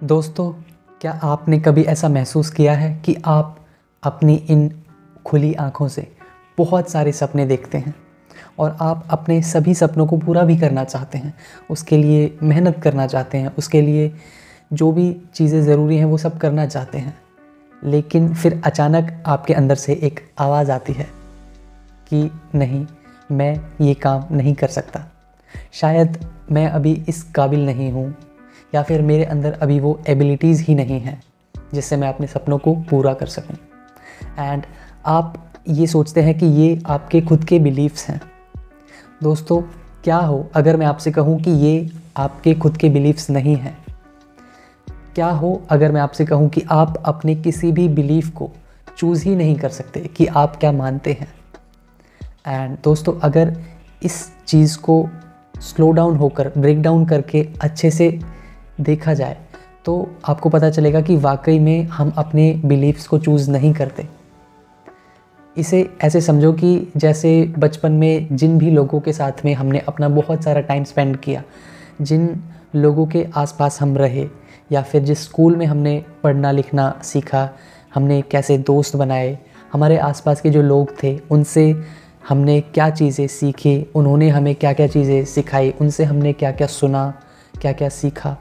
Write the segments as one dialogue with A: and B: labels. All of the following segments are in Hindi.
A: दोस्तों, क्या आपने कभी ऐसा महसूस किया है कि आप अपनी इन खुली आँखों से बहुत सारे सपने देखते हैं और आप अपने सभी सपनों को पूरा भी करना चाहते हैं, उसके लिए मेहनत करना चाहते हैं, उसके लिए जो भी चीज़ें ज़रूरी हैं वो सब करना चाहते हैं, लेकिन फिर अचानक आपके अंदर से एक आवाज़ आती है कि नहीं, मैं ये काम नहीं कर सकता, शायद मैं अभी इस काबिल नहीं हूँ, या फिर मेरे अंदर अभी वो एबिलिटीज़ ही नहीं हैं जिससे मैं अपने सपनों को पूरा कर सकूं। एंड आप ये सोचते हैं कि ये आपके खुद के बिलीव्स हैं। दोस्तों, क्या हो अगर मैं आपसे कहूँ कि ये आपके खुद के बिलीव्स नहीं हैं? क्या हो अगर मैं आपसे कहूँ कि आप अपने किसी भी बिलीफ को चूज़ ही नहीं कर सकते कि आप क्या मानते हैं? एंड दोस्तों, अगर इस चीज़ को स्लो डाउन होकर, ब्रेक डाउन करके अच्छे से देखा जाए तो आपको पता चलेगा कि वाकई में हम अपने बिलीव्स को चूज़ नहीं करते। इसे ऐसे समझो कि जैसे बचपन में जिन भी लोगों के साथ में हमने अपना बहुत सारा टाइम स्पेंड किया, जिन लोगों के आसपास हम रहे, या फिर जिस स्कूल में हमने पढ़ना लिखना सीखा, हमने कैसे दोस्त बनाए, हमारे आसपास के जो लोग थे उनसे हमने क्या चीज़ें सीखी, उन्होंने हमें क्या क्या चीज़ें सिखाई, उनसे हमने क्या क्या सुना, क्या क्या सीखा।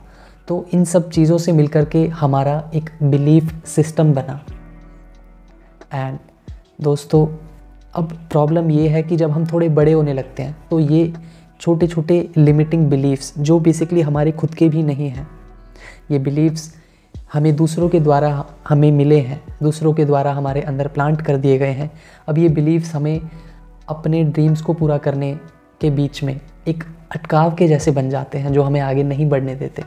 A: तो इन सब चीज़ों से मिलकर के हमारा एक बिलीफ सिस्टम बना। एंड दोस्तों, अब प्रॉब्लम ये है कि जब हम थोड़े बड़े होने लगते हैं तो ये छोटे छोटे लिमिटिंग बिलीव्स, जो बेसिकली हमारे खुद के भी नहीं हैं, ये बिलीव्स हमें दूसरों के द्वारा हमें मिले हैं, दूसरों के द्वारा हमारे अंदर प्लांट कर दिए गए हैं। अब ये बिलीव्स हमें अपने ड्रीम्स को पूरा करने के बीच में एक अटकाव के जैसे बन जाते हैं, जो हमें आगे नहीं बढ़ने देते।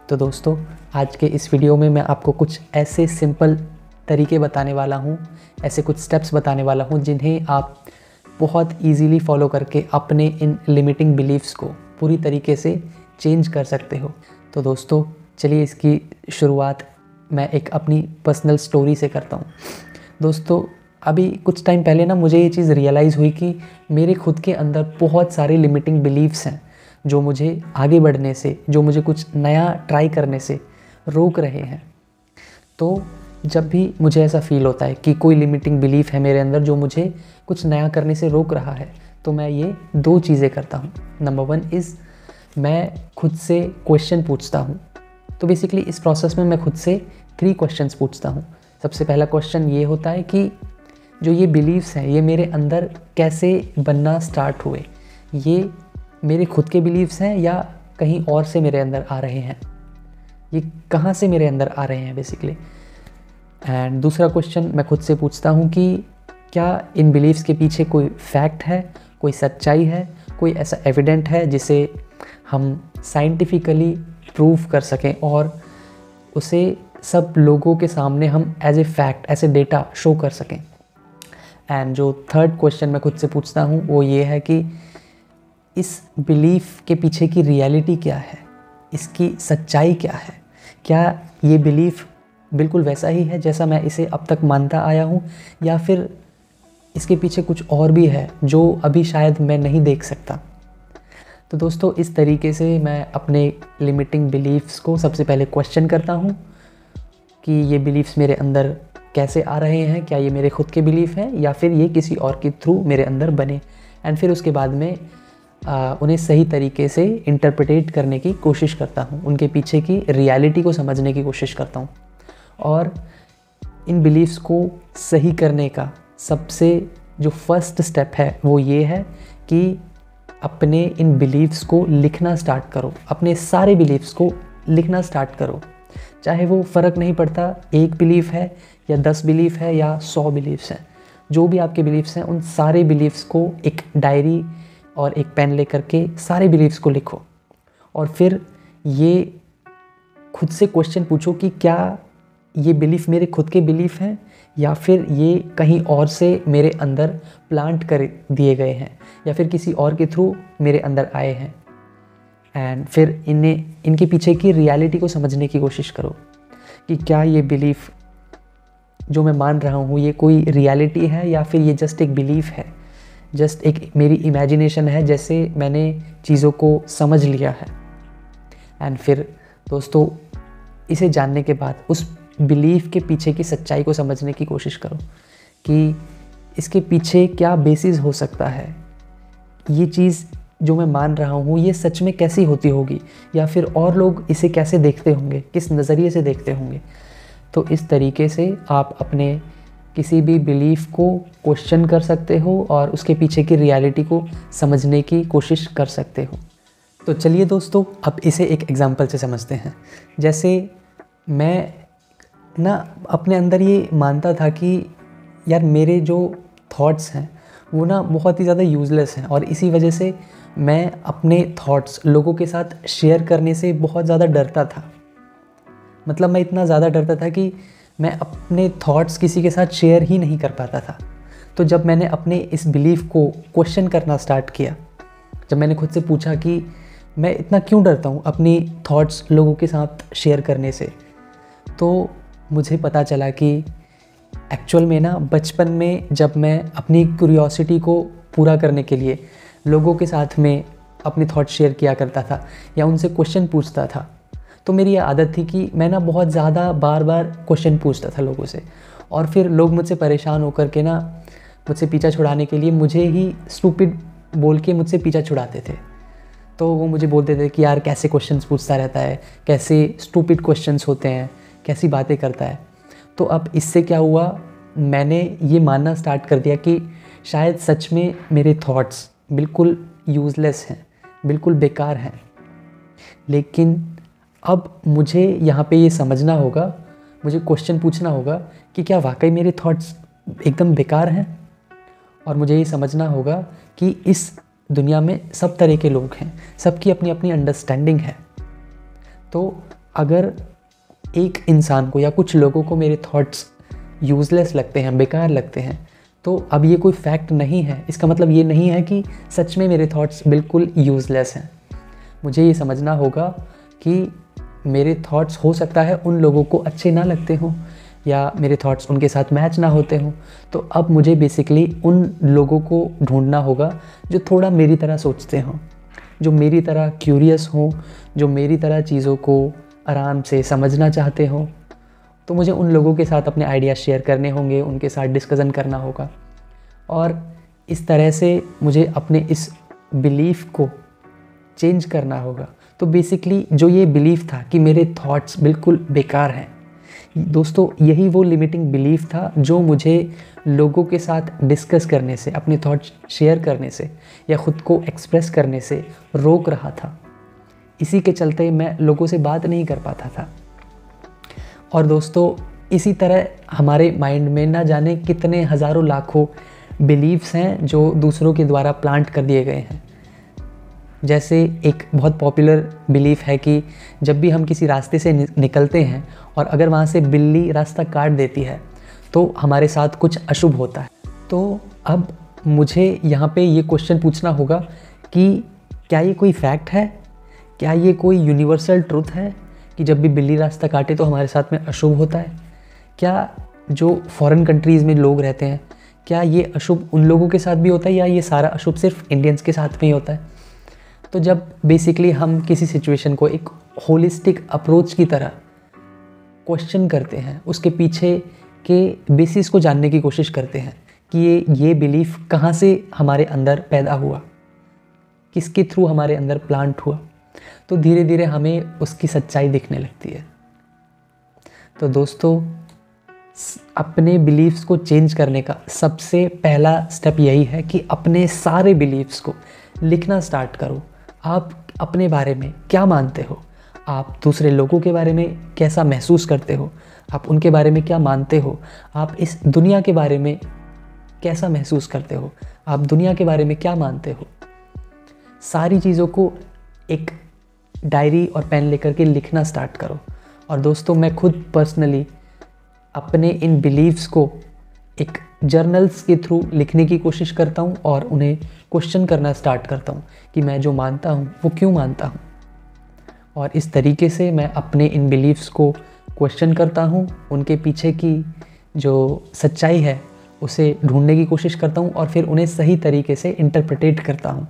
A: तो दोस्तों, आज के इस वीडियो में मैं आपको कुछ ऐसे सिंपल तरीके बताने वाला हूँ, ऐसे कुछ स्टेप्स बताने वाला हूँ जिन्हें आप बहुत इजीली फॉलो करके अपने इन लिमिटिंग बिलीव्स को पूरी तरीके से चेंज कर सकते हो। तो दोस्तों, चलिए इसकी शुरुआत मैं एक अपनी पर्सनल स्टोरी से करता हूँ। दोस्तों, अभी कुछ टाइम पहले ना मुझे ये चीज़ रियलाइज़ हुई कि मेरे खुद के अंदर बहुत सारे लिमिटिंग बिलीव्स हैं जो मुझे आगे बढ़ने से, जो मुझे कुछ नया ट्राई करने से रोक रहे हैं। तो जब भी मुझे ऐसा फ़ील होता है कि कोई लिमिटिंग बिलीफ है मेरे अंदर जो मुझे कुछ नया करने से रोक रहा है, तो मैं ये दो चीज़ें करता हूँ। नंबर 1 इज़ मैं खुद से क्वेश्चन पूछता हूँ। तो बेसिकली इस प्रोसेस में मैं खुद से 3 क्वेश्चंस पूछता हूँ। सबसे पहला क्वेश्चन ये होता है कि जो ये बिलीव्स हैं ये मेरे अंदर कैसे बनना स्टार्ट हुए, ये मेरे खुद के बिलीव्स हैं या कहीं और से मेरे अंदर आ रहे हैं, ये कहाँ से मेरे अंदर आ रहे हैं बेसिकली। एंड दूसरा क्वेश्चन मैं खुद से पूछता हूँ कि क्या इन बिलीव्स के पीछे कोई फैक्ट है, कोई सच्चाई है, कोई ऐसा एविडेंट है जिसे हम साइंटिफिकली प्रूव कर सकें और उसे सब लोगों के सामने हम as a fact, as a data show कर सकें। एंड जो थर्ड क्वेश्चन मैं खुद से पूछता हूँ वो ये है कि इस बिलीफ के पीछे की रियलिटी क्या है, इसकी सच्चाई क्या है, क्या ये बिलीफ बिल्कुल वैसा ही है जैसा मैं इसे अब तक मानता आया हूँ, या फिर इसके पीछे कुछ और भी है जो अभी शायद मैं नहीं देख सकता। तो दोस्तों, इस तरीके से मैं अपने लिमिटिंग बिलीफ्स को सबसे पहले क्वेश्चन करता हूँ कि ये बिलीफ्स मेरे अंदर कैसे आ रहे हैं, क्या ये मेरे खुद के बिलीफ हैं या फिर ये किसी और के थ्रू मेरे अंदर बने। एंड फिर उसके बाद में उन्हें सही तरीके से इंटरप्रेटेट करने की कोशिश करता हूँ, उनके पीछे की रियलिटी को समझने की कोशिश करता हूँ। और इन बिलीव्स को सही करने का सबसे जो फर्स्ट स्टेप है वो ये है कि अपने इन बिलीव्स को लिखना स्टार्ट करो, अपने सारे बिलीव्स को लिखना स्टार्ट करो। चाहे वो फ़र्क नहीं पड़ता 1 बिलीफ है या 10 बिलीफ है या 100 बिलीव्स हैं, जो भी आपके बिलीव्स हैं उन सारे बिलीव्स को एक डायरी और एक पेन लेकर के सारे बिलीव्स को लिखो। और फिर ये खुद से क्वेश्चन पूछो कि क्या ये बिलीफ मेरे खुद के बिलीफ हैं या फिर ये कहीं और से मेरे अंदर प्लांट कर दिए गए हैं या फिर किसी और के थ्रू मेरे अंदर आए हैं। एंड फिर इनके पीछे की रियलिटी को समझने की कोशिश करो कि क्या ये बिलीफ जो मैं मान रहा हूँ ये कोई रियलिटी है या फिर ये जस्ट एक बिलीफ है, जस्ट एक मेरी इमेजिनेशन है, जैसे मैंने चीज़ों को समझ लिया है। एंड फिर दोस्तों, इसे जानने के बाद उस बिलीफ के पीछे की सच्चाई को समझने की कोशिश करो कि इसके पीछे क्या बेसिस हो सकता है, ये चीज़ जो मैं मान रहा हूँ ये सच में कैसी होती होगी, या फिर और लोग इसे कैसे देखते होंगे, किस नज़रिए से देखते होंगे। तो इस तरीके से आप अपने किसी भी बिलीफ को क्वेश्चन कर सकते हो और उसके पीछे की रियलिटी को समझने की कोशिश कर सकते हो। तो चलिए दोस्तों, अब इसे एक एग्जांपल से समझते हैं। जैसे मैं ना अपने अंदर ये मानता था कि यार मेरे जो थॉट्स हैं वो ना बहुत ही ज़्यादा यूज़लेस हैं, और इसी वजह से मैं अपने थॉट्स लोगों के साथ शेयर करने से बहुत ज़्यादा डरता था। मतलब मैं इतना ज़्यादा डरता था कि मैं अपने थॉट्स किसी के साथ शेयर ही नहीं कर पाता था। तो जब मैंने अपने इस बिलीफ को क्वेश्चन करना स्टार्ट किया, जब मैंने खुद से पूछा कि मैं इतना क्यों डरता हूँ अपनी थॉट्स लोगों के साथ शेयर करने से, तो मुझे पता चला कि एक्चुअल में ना बचपन में जब मैं अपनी क्यूरियोसिटी को पूरा करने के लिए लोगों के साथ में अपनी थॉट्स शेयर किया करता था या उनसे क्वेश्चन पूछता था, तो मेरी ये आदत थी कि मैं ना बहुत ज़्यादा बार बार क्वेश्चन पूछता था लोगों से, और फिर लोग मुझसे परेशान होकर के ना मुझसे पीछा छुड़ाने के लिए मुझे ही स्टूपिड बोल के मुझसे पीछा छुड़ाते थे। तो वो मुझे बोलते थे कि यार कैसे क्वेश्चंस पूछता रहता है, कैसे स्टूपिड क्वेश्चंस होते हैं, कैसी बातें करता है। तो अब इससे क्या हुआ, मैंने ये मानना स्टार्ट कर दिया कि शायद सच में मेरे थॉट्स बिल्कुल यूज़लेस हैं, बिल्कुल बेकार हैं। लेकिन अब मुझे यहाँ पे ये समझना होगा, मुझे क्वेश्चन पूछना होगा कि क्या वाकई मेरे थॉट्स एकदम बेकार हैं। और मुझे ये समझना होगा कि इस दुनिया में सब तरह के लोग हैं, सबकी अपनी अपनी अंडरस्टैंडिंग है। तो अगर एक इंसान को या कुछ लोगों को मेरे थॉट्स यूज़लेस लगते हैं, बेकार लगते हैं, तो अब ये कोई फैक्ट नहीं है। इसका मतलब ये नहीं है कि सच में मेरे थॉट्स बिल्कुल यूज़लेस हैं। मुझे ये समझना होगा कि मेरे थॉट्स हो सकता है उन लोगों को अच्छे ना लगते हों, या मेरे थॉट्स उनके साथ मैच ना होते हों। तो अब मुझे बेसिकली उन लोगों को ढूंढना होगा जो थोड़ा मेरी तरह सोचते हों, जो मेरी तरह क्यूरियस हों, जो मेरी तरह चीज़ों को आराम से समझना चाहते हों। तो मुझे उन लोगों के साथ अपने आइडियाज़ शेयर करने होंगे, उनके साथ डिस्कशन करना होगा, और इस तरह से मुझे अपने इस बिलीफ को चेंज करना होगा। तो बेसिकली जो ये बिलीफ था कि मेरे थॉट्स बिल्कुल बेकार हैं, दोस्तों यही वो लिमिटिंग बिलीफ था जो मुझे लोगों के साथ डिस्कस करने से, अपने थॉट्स शेयर करने से या ख़ुद को एक्सप्रेस करने से रोक रहा था। इसी के चलते मैं लोगों से बात नहीं कर पाता था। और दोस्तों इसी तरह हमारे माइंड में ना जाने कितने हज़ारों लाखों बिलीव्स हैं जो दूसरों के द्वारा प्लांट कर दिए गए हैं। जैसे एक बहुत पॉपुलर बिलीफ है कि जब भी हम किसी रास्ते से निकलते हैं और अगर वहाँ से बिल्ली रास्ता काट देती है तो हमारे साथ कुछ अशुभ होता है। तो अब मुझे यहाँ पे ये क्वेश्चन पूछना होगा कि क्या ये कोई फैक्ट है, क्या ये कोई यूनिवर्सल ट्रुथ है कि जब भी बिल्ली रास्ता काटे तो हमारे साथ में अशुभ होता है? क्या जो फॉरेन कंट्रीज़ में लोग रहते हैं, क्या ये अशुभ उन लोगों के साथ भी होता है, या ये सारा अशुभ सिर्फ इंडियंस के साथ में ही होता है? तो जब बेसिकली हम किसी सिचुएशन को एक होलिस्टिक अप्रोच की तरह क्वेश्चन करते हैं, उसके पीछे के बेसिस को जानने की कोशिश करते हैं कि ये बिलीफ कहाँ से हमारे अंदर पैदा हुआ, किसके थ्रू हमारे अंदर प्लांट हुआ, तो धीरे धीरे हमें उसकी सच्चाई दिखने लगती है। तो दोस्तों अपने बिलीफ्स को चेंज करने का सबसे पहला स्टेप यही है कि अपने सारे बिलीफ्स को लिखना स्टार्ट करो। आप अपने बारे में क्या मानते हो, आप दूसरे लोगों के बारे में कैसा महसूस करते हो, आप उनके बारे में क्या मानते हो, आप इस दुनिया के बारे में कैसा महसूस करते हो, आप दुनिया के बारे में क्या मानते हो, सारी चीज़ों को एक डायरी और पेन लेकर के लिखना स्टार्ट करो। और दोस्तों मैं खुद पर्सनली अपने इन बिलीव्स को एक जर्नल्स के थ्रू लिखने की कोशिश करता हूँ और उन्हें क्वेश्चन करना स्टार्ट करता हूँ कि मैं जो मानता हूँ वो क्यों मानता हूँ। और इस तरीके से मैं अपने इन बिलीव्स को क्वेश्चन करता हूँ, उनके पीछे की जो सच्चाई है उसे ढूंढने की कोशिश करता हूँ और फिर उन्हें सही तरीके से इंटरप्रेटेट करता हूँ।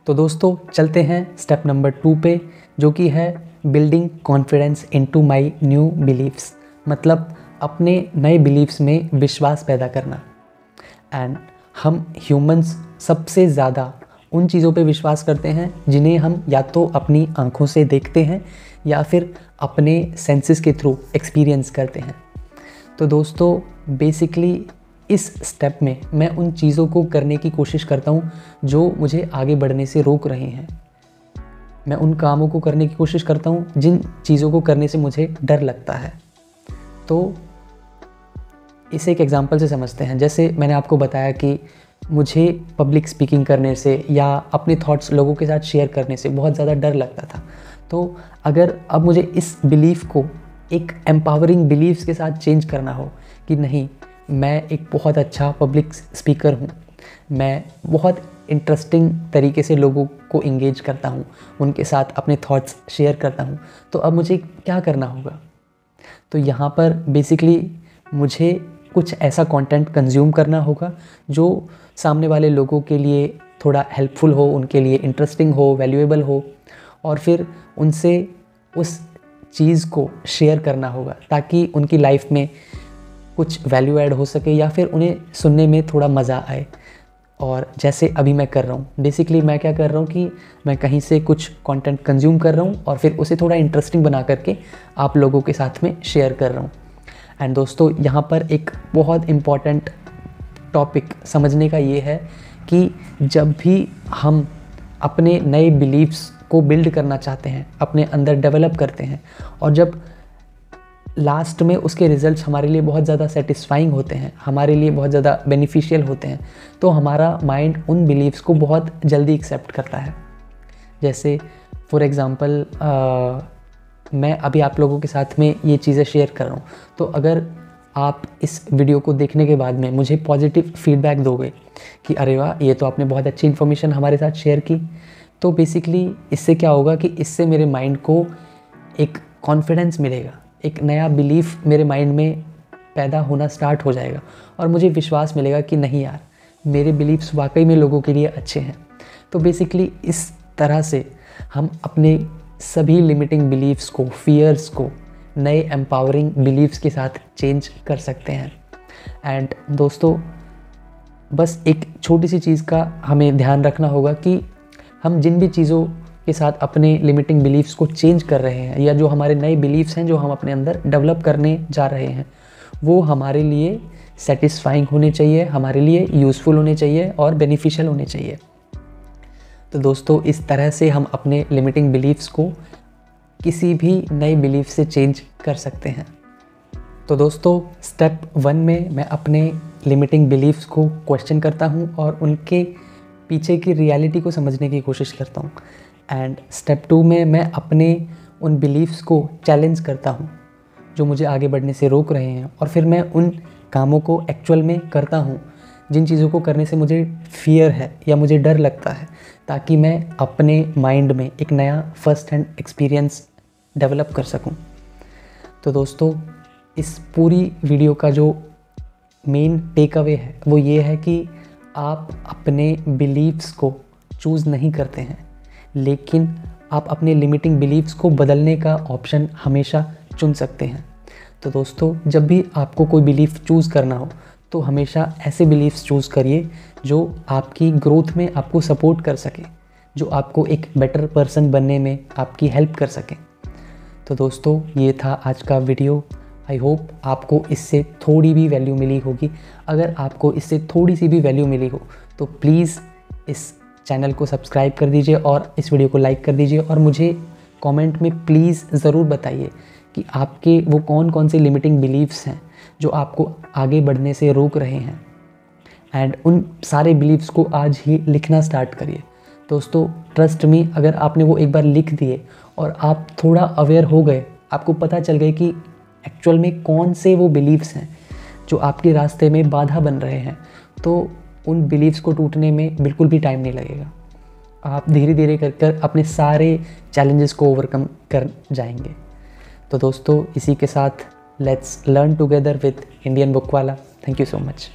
A: तो दोस्तों चलते हैं स्टेप नंबर 2 पे, जो कि है building confidence into my new beliefs, मतलब अपने नए बिलीव्स में विश्वास पैदा करना। एंड हम ह्यूमंस सबसे ज़्यादा उन चीज़ों पे विश्वास करते हैं जिन्हें हम या तो अपनी आँखों से देखते हैं या फिर अपने सेंसेस के थ्रू एक्सपीरियंस करते हैं। तो दोस्तों बेसिकली इस स्टेप में मैं उन चीज़ों को करने की कोशिश करता हूँ जो मुझे आगे बढ़ने से रोक रहे हैं। मैं उन कामों को करने की कोशिश करता हूँ जिन चीज़ों को करने से मुझे डर लगता है। तो इसे एक एग्जांपल से समझते हैं। जैसे मैंने आपको बताया कि मुझे पब्लिक स्पीकिंग करने से या अपने थॉट्स लोगों के साथ शेयर करने से बहुत ज़्यादा डर लगता था। तो अगर अब मुझे इस बिलीफ को एक एम्पावरिंग बिलीव्स के साथ चेंज करना हो कि नहीं, मैं एक बहुत अच्छा पब्लिक स्पीकर हूँ, मैं बहुत इंटरेस्टिंग तरीके से लोगों को इंगेज करता हूँ, उनके साथ अपने थॉट्स शेयर करता हूँ, तो अब मुझे क्या करना होगा? तो यहाँ पर बेसिकली मुझे कुछ ऐसा कंटेंट कंज्यूम करना होगा जो सामने वाले लोगों के लिए थोड़ा हेल्पफुल हो, उनके लिए इंटरेस्टिंग हो, वैल्यूएबल हो, और फिर उनसे उस चीज़ को शेयर करना होगा ताकि उनकी लाइफ में कुछ वैल्यू ऐड हो सके या फिर उन्हें सुनने में थोड़ा मज़ा आए। और जैसे अभी मैं कर रहा हूँ, बेसिकली मैं क्या कर रहा हूँ कि मैं कहीं से कुछ कंटेंट कंज्यूम कर रहा हूँ और फिर उसे थोड़ा इंटरेस्टिंग बना करके आप लोगों के साथ में शेयर कर रहा हूँ। एंड दोस्तों यहाँ पर एक बहुत इम्पॉर्टेंट टॉपिक समझने का ये है कि जब भी हम अपने नए बिलीव्स को बिल्ड करना चाहते हैं, अपने अंदर डेवलप करते हैं, और जब लास्ट में उसके रिजल्ट्स हमारे लिए बहुत ज़्यादा सेटिस्फाइंग होते हैं, हमारे लिए बहुत ज़्यादा बेनिफिशियल होते हैं, तो हमारा माइंड उन बिलीव्स को बहुत जल्दी एक्सेप्ट करता है। जैसे फॉर एग्ज़ाम्पल मैं अभी आप लोगों के साथ में ये चीज़ें शेयर कर रहा हूँ, तो अगर आप इस वीडियो को देखने के बाद में मुझे पॉजिटिव फीडबैक दोगे कि अरे वाह, ये तो आपने बहुत अच्छी इन्फॉर्मेशन हमारे साथ शेयर की, तो बेसिकली इससे क्या होगा कि इससे मेरे माइंड को एक कॉन्फिडेंस मिलेगा, एक नया बिलीफ मेरे माइंड में पैदा होना स्टार्ट हो जाएगा और मुझे विश्वास मिलेगा कि नहीं यार, मेरे बिलीफ्स वाकई में लोगों के लिए अच्छे हैं। तो बेसिकली इस तरह से हम अपने सभी लिमिटिंग बिलीफ्स को, फियर्स को नए एम्पावरिंग बिलीव्स के साथ चेंज कर सकते हैं। एंड दोस्तों बस एक छोटी सी चीज़ का हमें ध्यान रखना होगा कि हम जिन भी चीज़ों के साथ अपने लिमिटिंग बिलीव्स को चेंज कर रहे हैं या जो हमारे नए बिलीव्स हैं जो हम अपने अंदर डेवलप करने जा रहे हैं, वो हमारे लिए सेटिस्फाइंग होने चाहिए, हमारे लिए यूज़फुल होने चाहिए और बेनिफिशियल होने चाहिए। तो दोस्तों इस तरह से हम अपने लिमिटिंग बिलीव्स को किसी भी नए बिलीफ से चेंज कर सकते हैं। तो दोस्तों स्टेप 1 में मैं अपने लिमिटिंग बिलीव्स को क्वेश्चन करता हूँ और उनके पीछे की रियलिटी को समझने की कोशिश करता हूँ। एंड स्टेप 2 में मैं अपने उन बिलीव्स को चैलेंज करता हूँ जो मुझे आगे बढ़ने से रोक रहे हैं, और फिर मैं उन कामों को एक्चुअल में करता हूँ जिन चीज़ों को करने से मुझे फियर है या मुझे डर लगता है, ताकि मैं अपने माइंड में एक नया फर्स्ट हैंड एक्सपीरियंस डेवलप कर सकूं। तो दोस्तों इस पूरी वीडियो का जो मेन टेक अवे है वो ये है कि आप अपने बिलीव्स को चूज़ नहीं करते हैं, लेकिन आप अपने लिमिटिंग बिलीव्स को बदलने का ऑप्शन हमेशा चुन सकते हैं। तो दोस्तों जब भी आपको कोई बिलीफ चूज़ करना हो तो हमेशा ऐसे बिलीव्स चूज़ करिए जो आपकी ग्रोथ में आपको सपोर्ट कर सके, जो आपको एक बेटर पर्सन बनने में आपकी हेल्प कर सके। तो दोस्तों ये था आज का वीडियो। आई होप आपको इससे थोड़ी भी वैल्यू मिली होगी। अगर आपको इससे थोड़ी सी भी वैल्यू मिली हो तो प्लीज़ इस चैनल को सब्सक्राइब कर दीजिए और इस वीडियो को लाइक कर दीजिए, और मुझे कमेंट में प्लीज़ ज़रूर बताइए कि आपके वो कौन कौन से लिमिटिंग बिलीव्स हैं जो आपको आगे बढ़ने से रोक रहे हैं। एंड उन सारे बिलीव्स को आज ही लिखना स्टार्ट करिए। दोस्तों ट्रस्ट मी, अगर आपने वो एक बार लिख दिए और आप थोड़ा अवेयर हो गए, आपको पता चल गए कि एक्चुअल में कौन से वो बिलीव्स हैं जो आपके रास्ते में बाधा बन रहे हैं, तो उन बिलीव्स को टूटने में बिल्कुल भी टाइम नहीं लगेगा। आप धीरे धीरे कर अपने सारे चैलेंजेस को ओवरकम कर जाएंगे। तो दोस्तों इसी के साथ let's learn together with Indian Bookwala. Thank you so much.